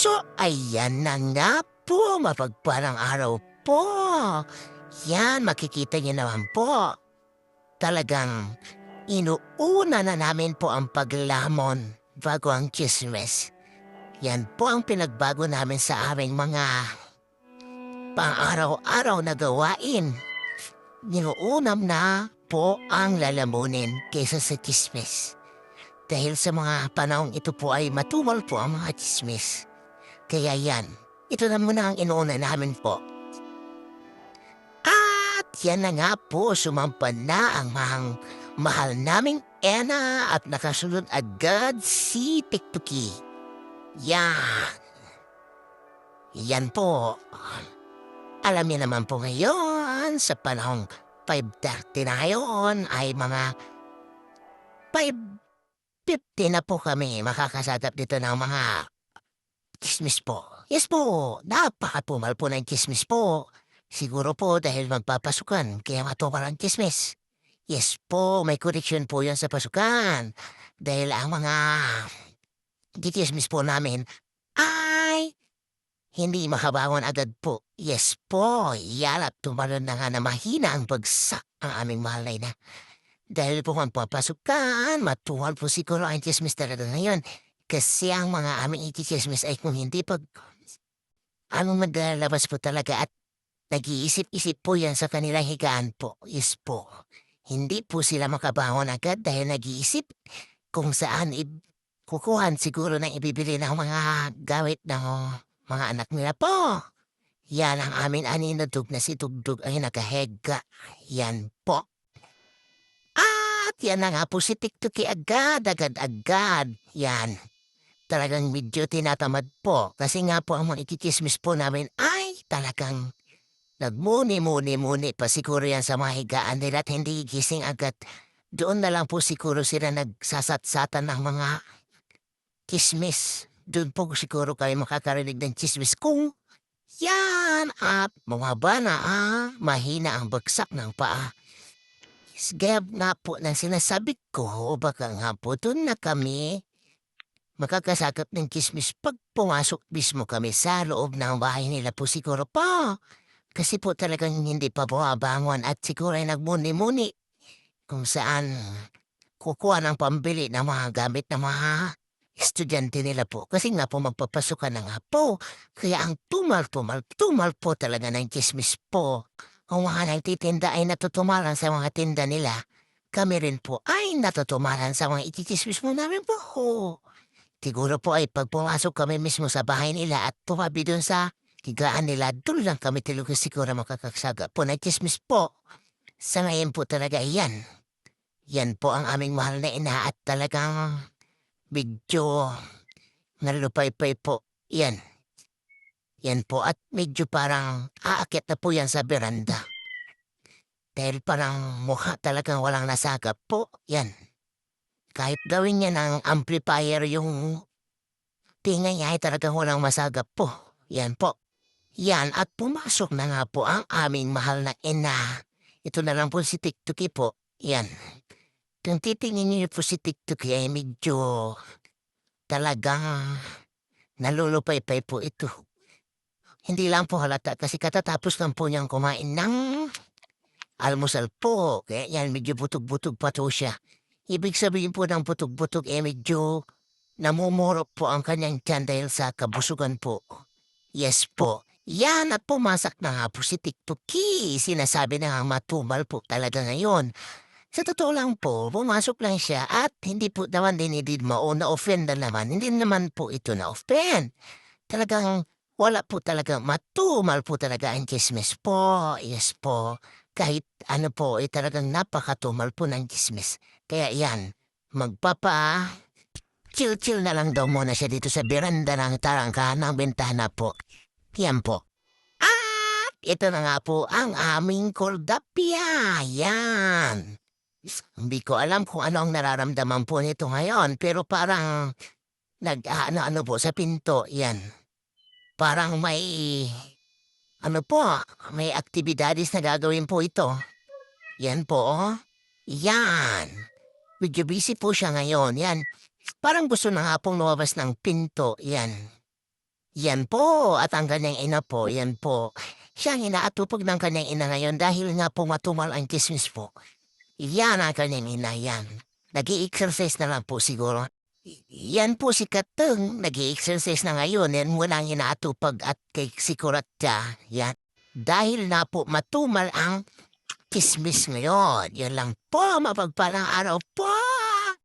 So, ayan na nga po, mapagpalang araw po. Yan, makikita niyo naman po. Talagang inuuna na namin po ang paglamon bago ang chismes. Yan po ang pinagbago namin sa aming mga pang-araw-araw na gawain. Ninuunam na po ang lalamunin kaysa sa chismes. Dahil sa mga panahong ito po ay matumal po ang mga chismes. Kaya yan, ito na muna ang inuuna namin po. At yan na nga po, sumampan na ang mahal naming Ena at nakasunod agad si Tiktuki. Yan. Yan po. Alam niyo naman po ngayon, sa panahong 5:30 na ngayon ay mga 5:50 na po kami makakasagap dito ng mga chismis po. Yes po, napakatumal po ng chismis po. Siguro po dahil magpapasukan, kaya matumal ang chismis. Yes po, may correction po yan sa pasukan. Dahil ang mga chismis po namin ay hindi makabangon agad po. Yes po, yalap tumalon na nga na mahina ang bagsak ang aming mahal na ina. Dahil po ang papasukan, matuwal po siguro ang chismis talaga ngayon. Kasi ang mga aming itichismis ay kung hindi pag maglalabas po talaga at nag-iisip-isip po yan sa kanilang higaan po. Yes po. Hindi po sila makabangon agad dahil nag-iisip kung saan kukuhan siguro na ibibili ng mga gamit ng mga anak nila po. Yan ang amin aninadug na si Dugdug ay nakahega. Yan po. At yan na nga po si Tiktuki agad. Yan. Talagang medyo tinatamad po. Kasi nga po ang mga ikikismis po namin ay talagang nagmuni-muni pa siguro yan sa mga higaan nila at hindi gising agad. Doon na lang po siguro sila nagsasatsatan ng mga chismis. Doon po siguro kayo makakarinig ng chismis kung yan at bumaba na mahina ang bagsak ng paa. Gaya nga po ng sinasabi ko, baka nga po doon na kami makakasakap ng chismis pag pumasok mismo kami sa loob ng bahay nila po siguro pa. Kasi po talagang hindi pa bumabangon at siguro ay nagmuni-muni kung saan kukuha ng pambili ng mga gamit ng mga estudyante nila po. Kasi nga po magpapasukan na nga po. Kaya ang tumal po talaga ng chismis po. Ang mga nagtitinda ay natutumalan sa mga tinda nila. Kami rin po ay natutumalan sa mga itichismis mo namin po. Siguro po ay pag pumasok kami mismo sa bahay nila at tumabi dun sa higaan nila, doon lang kami talaga siguro makakagsaga po ng chismis po. Sa ngayon po talaga yan. Yan po ang aming mahal na ina at talagang medyo nalupay-pay po. Yan. Yan po at medyo parang aakit na po yan sa beranda. Dahil parang mukha talagang walang nasagap po. Yan. Kahit gawin niya ng amplifier yung tinga niya ay talagang walang masagap po. Yan po. Yan at pumasok na nga po ang aming mahal na ina. Ito na lang po si Tiktuki po. Yan. Kung titingin niyo po si Tiktuki ay medyo talagang nalulupay-pay po ito. Hindi lang po halata kasi katatapos lang po niyang kumain ng almusal po. Kaya yan medyo butog-butog pa to siya. Ibig sabihin po ng butog-butog medyo namumurok po ang kanyang tiyan dahil sa kabusugan po. Yes po. Yan at pumasak na nga po si Tiktuki. Sinasabi na nga matumal po talaga ngayon. Sa totoo lang po, pumasok lang siya at hindi po naman dinididma o na-offend na naman. Hindi naman po ito na-offend. Talagang wala po talaga, matumal po talaga ang chismis po. Yes po. Kahit ano po, talagang napakatumal po ng chismis. Kaya yan, chill-chill na lang daw muna siya dito sa beranda ng tarangka ng bintana po. Yan po. At ito na nga po ang aming koldapya. Yan. Hindi ko alam kung ano ang nararamdaman po nito ngayon, pero parang nag-ano po sa pinto. Yan. Parang may may aktibidades na gagawin po ito. Yan po. Yan. Medyo busy po siya ngayon. Yan. Parang gusto na nga pong lumabas ng pinto. Yan. Yan po, at ang kanyang ina po, yan po. Siya ang inaatupag ng kanyang ina ngayon dahil nga po matumal ang kismis po. Yan ang kanyang ina, yan. Nag-i-exercise na lang po siguro. Yan po si Kateng, nag-i-exercise na ngayon, yan walang inaatupag at kay si Kuratya, yan. Dahil na po matumal ang kismis ngayon. Yan lang po, mapagpalang araw po.